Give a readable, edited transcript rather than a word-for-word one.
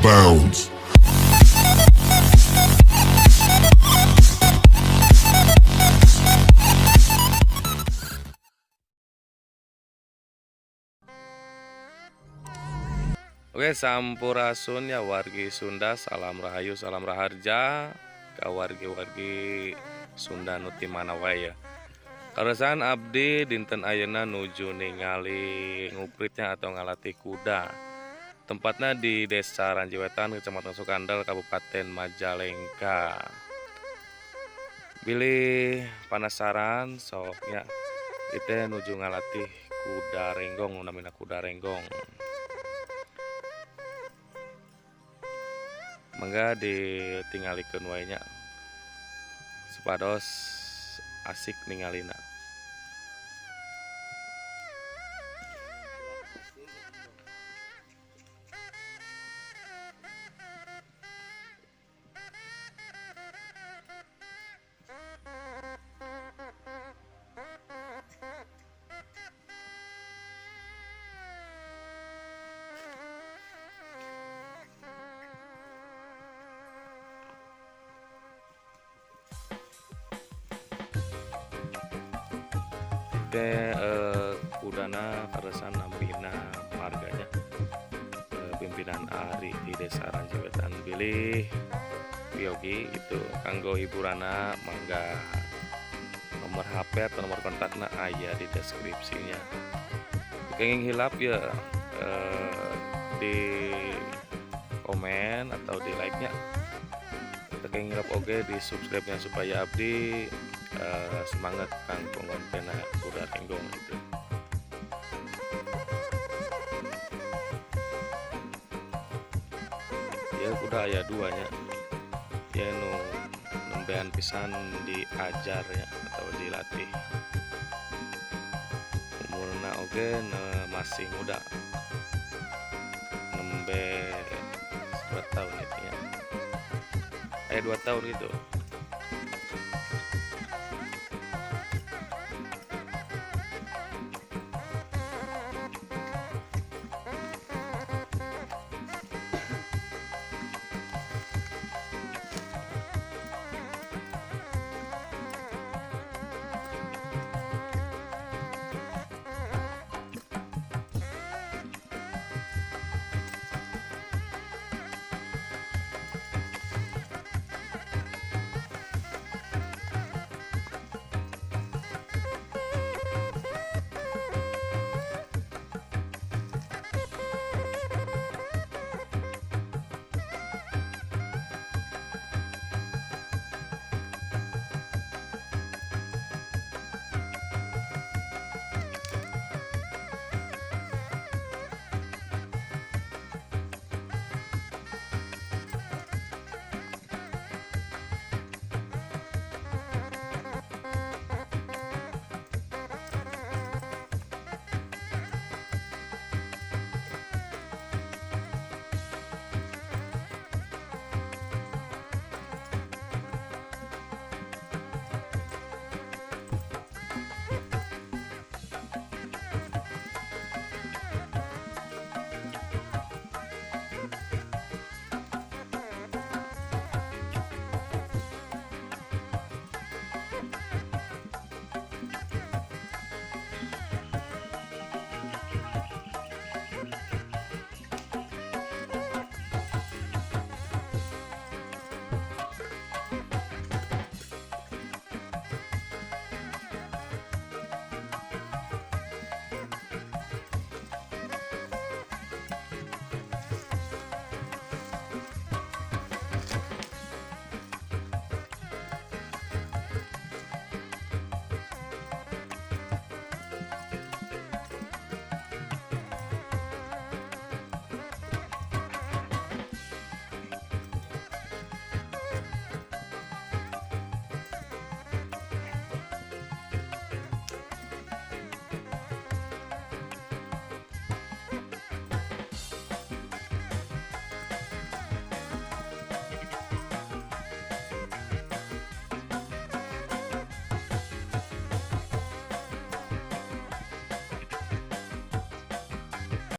bounds. Oke, sampurasun ya wargi Sunda, salam rahayu, salam raharja, ka wargi-wargi Sunda nu ti mana wae ya. Karesan abdi dinten ayeuna nuju ningali ngupritnya atau ngalatih kuda. Tempatnya di Desa Ranjiwetan, Kecamatan Sukandel, Kabupaten Majalengka. Bilih penasaran soknya kita nuju ngalatih kuda renggong, namina kuda renggong. Mangga ditinggalikeun wae nya supados asik ningalina. Kudana karesan nampina marganya pimpinan Ari di Desa Ranjiwetan bilih Yogi itu kanggo hiburana. Mangga nomor HP atau nomor kontakna aya di deskripsinya. Kenging hilap ya di komen atau di like nya. Kenging hilap oge di subscribe nya supaya abdi semangat kang pengontena kuda renggong itu. Ya kuda aya duanya ya nu nembean pisan diajar ya atau dilatih. Umurna oge masih muda, nembe 2 tahun itu ya, 2 tahun gitu.